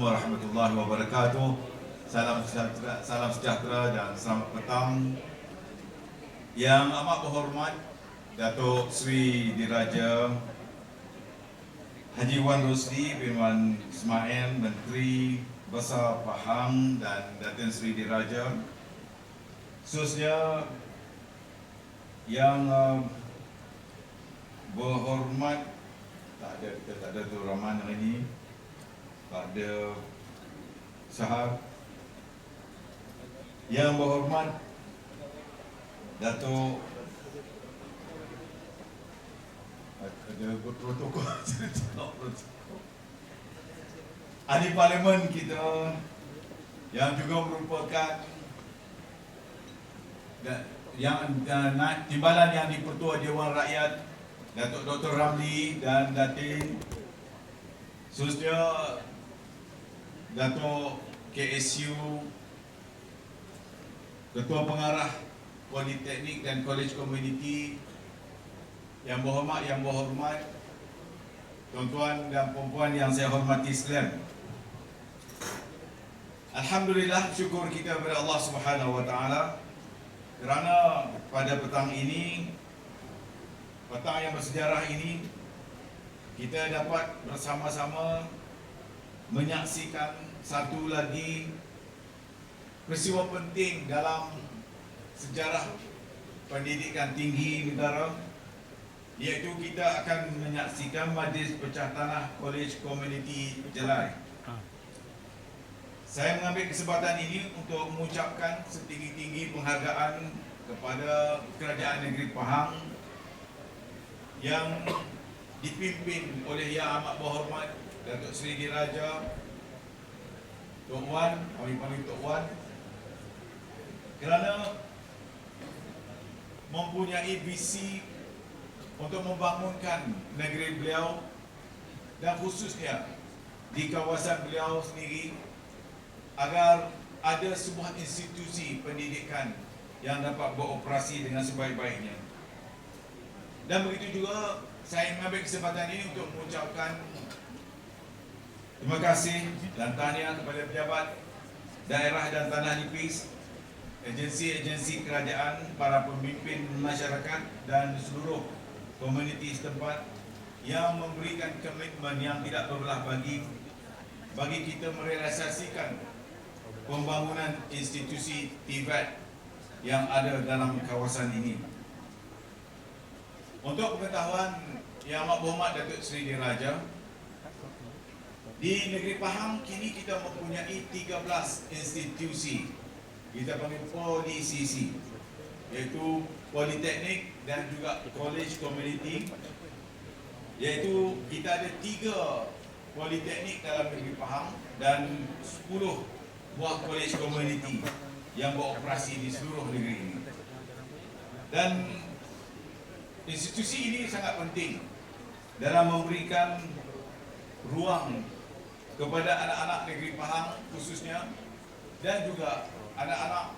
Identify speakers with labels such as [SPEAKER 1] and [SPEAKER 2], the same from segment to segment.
[SPEAKER 1] warahmatullahi wabarakatuh. Salam sejahtera dan selamat petang. Yang amat berhormat Datuk Sri Diraja Haji Wan Rosli bin Wan Ismail, Menteri Besar Pahang, dan Datin Sri Diraja, khususnya yang berhormat, kita tak ada tu Rahman hari ini, tak ada Sahab. Yang berhormat Datuk, ada protokol ahli parlimen kita yang juga merupakan timbalan yang di-Pertua Dewan Rakyat, Datuk Dr. Ramli dan Datin, khususnya Datuk KSU, Ketua Pengarah Politeknik dan Kolej Komuniti, yang berhormat tuan-tuan dan puan-puan yang saya hormati sekalian. Alhamdulillah, syukur kita kepada Allah Subhanahu Wa Taala kerana pada petang ini, petang yang bersejarah ini, kita dapat bersama-sama menyaksikan satu lagi peristiwa penting dalam sejarah pendidikan tinggi negara, iaitu kita akan menyaksikan Majlis Pecah Tanah Kolej Komuniti Jelai. Saya mengambil kesempatan ini untuk mengucapkan setinggi-tinggi penghargaan kepada Kerajaan Negeri Pahang yang dipimpin oleh Yang Amat Berhormat Datuk Seri Diraja Tok Wan, kami panggil Tok Wan, kerana mempunyai visi untuk membangunkan negeri beliau dan khususnya di kawasan beliau sendiri, agar ada sebuah institusi pendidikan yang dapat beroperasi dengan sebaik-baiknya. Dan begitu juga saya mengambil kesempatan ini untuk mengucapkan terima kasih dan tahniah kepada pejabat daerah dan tanah nipis, agensi-agensi kerajaan, para pemimpin masyarakat dan seluruh komuniti setempat yang memberikan komitmen yang tidak berbelah bagi kita merealisasikan pembangunan institusi TVET yang ada dalam kawasan ini. Untuk pengetahuan Yang Amat Berhormat Datuk Seri Diraja, di negeri Pahang kini kita mempunyai 13 institusi, kita panggil POLICC, iaitu Politeknik dan juga Kolej Komuniti, iaitu kita ada 3 politeknik dalam negeri Pahang dan 10 buah kolej komuniti yang beroperasi di seluruh negeri ini. Dan institusi ini sangat penting dalam memberikan ruang kepada anak-anak negeri Pahang khususnya, dan juga anak-anak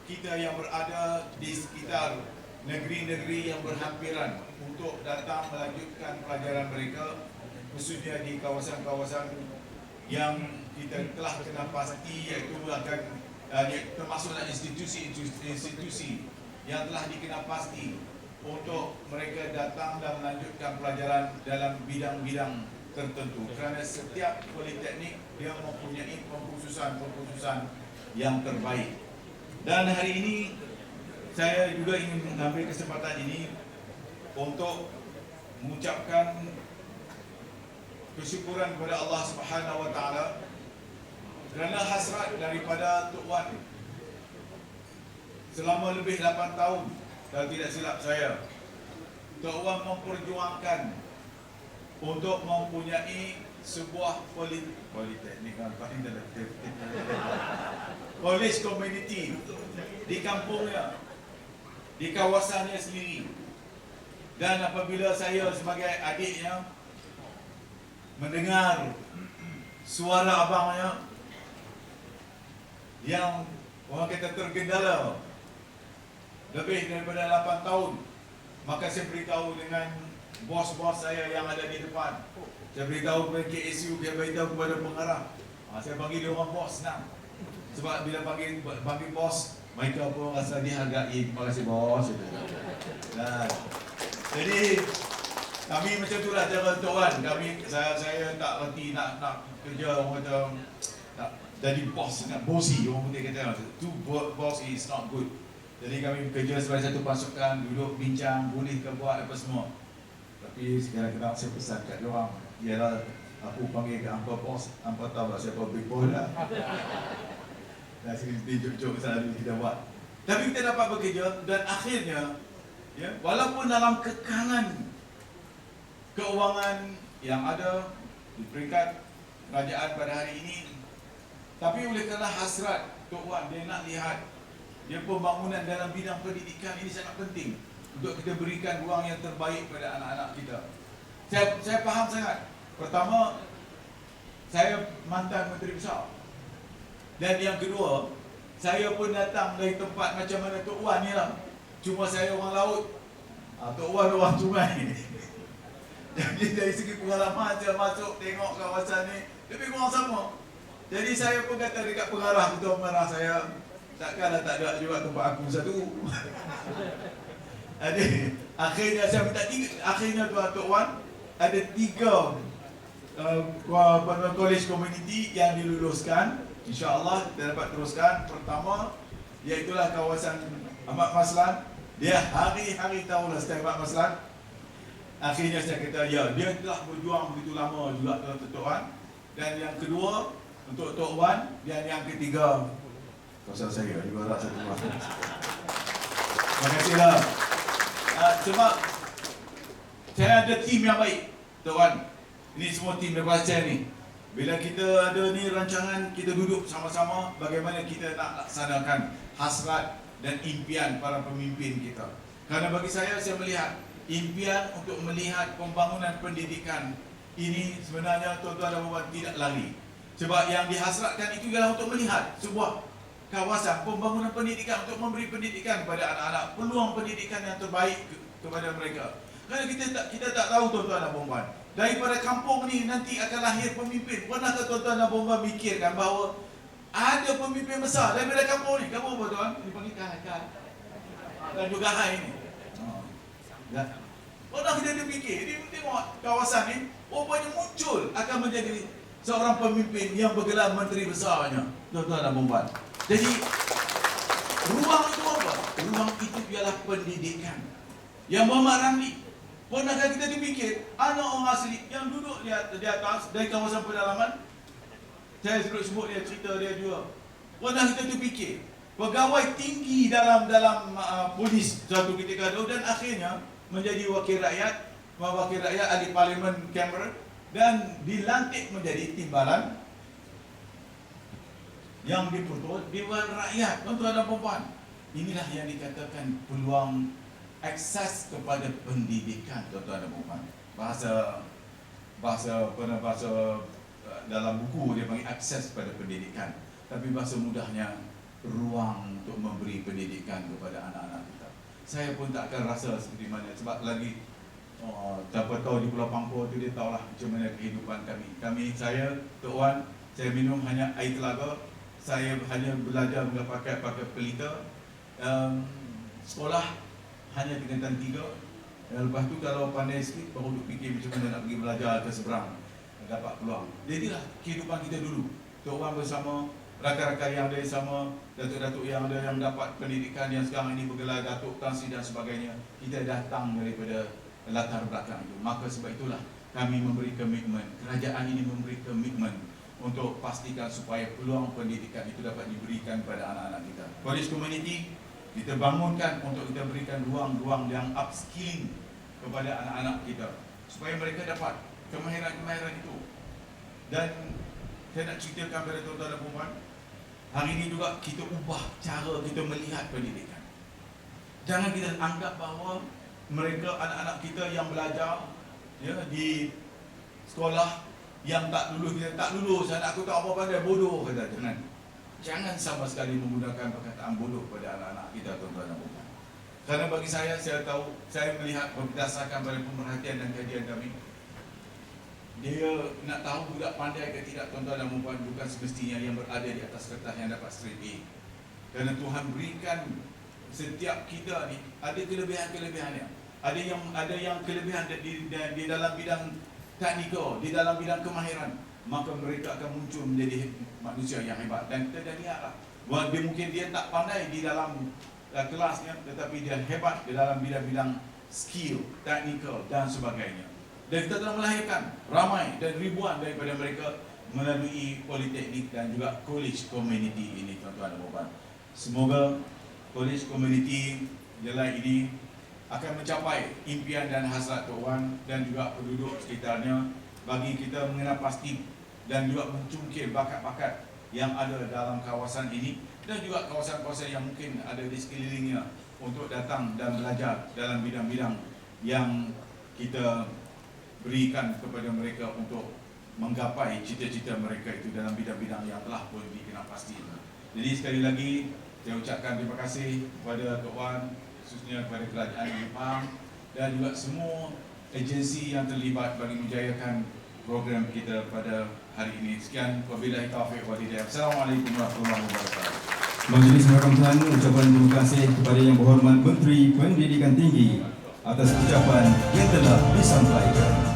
[SPEAKER 1] kita yang berada di sekitar negeri-negeri yang berhampiran untuk datang melanjutkan pelajaran mereka, khususnya di kawasan-kawasan yang kita telah kenal pasti, iaitu akan termasuklah institusi-institusi yang telah dikenal pasti untuk mereka datang dan melanjutkan pelajaran dalam bidang-bidang tertentu, kerana setiap politeknik dia mempunyai pengkhususan yang terbaik. Dan hari ini saya juga ingin mengambil kesempatan ini untuk mengucapkan kesyukuran kepada Allah Subhanahu Wa Taala kerana hasrat daripada Tok Wan selama lebih 8 tahun, kalau tidak silap saya, Tok Wan memperjuangkan untuk mempunyai sebuah politeknik kolej komuniti di kampungnya, di kawasannya sendiri. Dan apabila saya sebagai adiknya mendengar suara abangnya yang orang kata tergendala lebih daripada 8 tahun, maka saya beritahu dengan bos-bos saya yang ada di depan. Saya beritahu kepada KSU, saya beritahu kepada pengarah. Saya panggil dia orang bos senang. Sebab bila panggil bos, mereka pun rasa dihargai. Terima kasih bos. Dan jadi kami macam itulah cara tuan. Saya tak reti nak kerja orang macam nak jadi bos, nak bossy. Orang putih kata tu boss is not good. Jadi kami bekerja sebagai satu pasukan, duduk bincang, boleh ke buat apa semua. Tapi sekarang kena saya pesan kat dia orang, ialah aku panggil ke hampa bos, hampa tahu lah siapa big boss dah. Dan sini tunjuk-tunjuk selalu kita buat. Tapi kita dapat bekerja dan akhirnya, ya, walaupun dalam kekangan keuangan yang ada di peringkat kerajaan pada hari ini, tapi oleh kerana hasrat Tok Wan, dia nak lihat dia pembangunan dalam bidang pendidikan ini sangat penting untuk kita berikan ruang yang terbaik pada anak-anak kita. Saya faham sangat. Pertama, saya mantan Menteri Besar. Dan yang kedua, saya pun datang dari tempat macam mana Tok Wan ni lah. Cuma saya orang laut, Tok Wan orang sungai. Jadi dari segi pengalaman saya masuk tengok kawasan ni lebih kurang sama. Jadi saya pun kata dekat pengarah, ketua pengarah saya, takkanlah tak ada juga tempat aku satu. Akhirnya saya minta akhirnya Tok Wan ada 3 college community yang diluluskan. InsyaAllah kita dapat teruskan. Pertama, iaitulah kawasan Ahmad Maslan. Dia hari-hari tahulah setiap Ahmad Maslan. Akhirnya saya kata, ya, dia telah berjuang begitu lama juga untuk Tok Wan. Dan yang kedua, untuk Tok Wan. Dan yang ketiga, kawasan saya juga tak satu buah. Terima kasihlah. Sebab saya ada tim yang baik, Tok Wan. Ini semua tim daripada saya ni. Bila kita ada ni rancangan, kita duduk sama-sama bagaimana kita nak laksanakan hasrat dan impian para pemimpin kita. Kerana bagi saya melihat impian untuk melihat pembangunan pendidikan ini sebenarnya tuan-tuan dan puan tidak lari. Sebab yang dihasratkan itu ialah untuk melihat sebuah kawasan pembangunan pendidikan, untuk memberi pendidikan kepada anak-anak, peluang pendidikan yang terbaik kepada mereka. Kerana kita tak tahu tuan-tuan dan puan, daripada kampung ni nanti akan lahir pemimpin. Pernahkah tuan-tuan dan puan fikirkan bahawa ada pemimpin besar daripada kampung ni? Kampung apa tuan? Dipanggil Kahai dan juga Hai ni. Pernah kita fikir, dia tengok kawasan ni, rupanya muncul akan menjadi seorang pemimpin yang bergelar menteri besarnya, tuan-tuan dan puan. Jadi ruang itu apa? Ruang itu ialah pendidikan. Yang Muhammad Ramli, pernahkah kita fikir anak orang asli yang duduk di atas dari kawasan pedalaman? Saya sebut dia, cerita dia juga. Pernah kita fikir pegawai tinggi dalam polis suatu ketika dulu, dan akhirnya menjadi wakil rakyat ahli parlimen Canberra, dan dilantik menjadi timbalan yang diputus Dewan Rakyat. Tuan-tuan dan puan, inilah yang dikatakan peluang akses kepada pendidikan, tuan-tuan dan puan. Bahasa dalam buku dia panggil akses kepada pendidikan, tapi bahasa mudahnya ruang untuk memberi pendidikan kepada anak-anak kita. Saya pun tak akan rasa seperti mana, sebab lagi siapa tahu di Pulau Pangkor tu dia tahulah macam mana kehidupan kami. Saya, Tok Wan, saya minum hanya air telaga. Saya hanya belajar pakai pelita. Sekolah hanya tingkatan 3. Lepas tu kalau pandai sikit baru duk fikir macam mana nak pergi belajar ke seberang, dapat peluang. Jadilah kehidupan kita dulu. Tok Wan bersama rakan-rakan yang ada sama, datuk-datuk yang ada yang dapat pendidikan yang sekarang ini bergelar Datuk Tan Sri dan sebagainya. Kita datang daripada latar belakang itu. Maka sebab itulah kami memberi komitmen, kerajaan ini memberi komitmen untuk pastikan supaya peluang pendidikan itu dapat diberikan kepada anak-anak kita. College community kita bangunkan untuk kita berikan ruang-ruang yang upskilling kepada anak-anak kita supaya mereka dapat kemahiran-kemahiran itu. Dan saya nak ceritakan kepada tuan-tuan dan puan, hari ini juga kita ubah cara kita melihat pendidikan. Jangan kita anggap bahawa mereka, anak-anak kita yang belajar di sekolah yang tak lulus, anak aku tak apa pandai, bodoh, kata. Jangan sama sekali menggunakan perkataan bodoh pada anak-anak kita, tuan-tuan dan puan. Kerana bagi saya tahu, saya melihat berdasarkan pada pemerhatian dan kajian kami, dia nak tahu budak pandai ke tidak, tuan-tuan dan puan-puan, bukan semestinya yang berada di atas kertas yang dapat straight A. Kerana Tuhan berikan setiap kita ni ada kelebihan-kelebihannya. Ada yang kelebihan di dalam bidang teknikal, di dalam bidang kemahiran, maka mereka akan muncul menjadi manusia yang hebat. Dan kita dah lihat lah, dia tak pandai di dalam kelasnya, tetapi dia hebat di dalam bidang-bidang skill, teknikal dan sebagainya. Dan kita telah melahirkan ramai dan ribuan daripada mereka melalui politeknik dan juga college community ini, tuan-tuan dan puan-puan. Semoga college community Jelai ini akan mencapai impian dan hasrat Tok Wan dan juga penduduk sekitarnya, bagi kita mengenal pasti dan juga mencungkil bakat-bakat yang ada dalam kawasan ini dan juga kawasan-kawasan yang mungkin ada di sekelilingnya untuk datang dan belajar dalam bidang-bidang yang kita berikan kepada mereka untuk menggapai cita-cita mereka itu dalam bidang-bidang yang telah pun dikenal pasti. Jadi sekali lagi saya ucapkan terima kasih kepada Tok Wan, khususnya kepada Kerajaan Negeri Pahang dan juga semua agensi yang terlibat bagi menjayakan program kita pada hari ini. Sekian, wabillahi taufiq wal hidayah. Assalamualaikum warahmatullahi wabarakatuh.
[SPEAKER 2] Majlis merakamkan ucapan terima kasih kepada Yang Berhormat Menteri Pendidikan Tinggi atas ucapan yang telah disampaikan.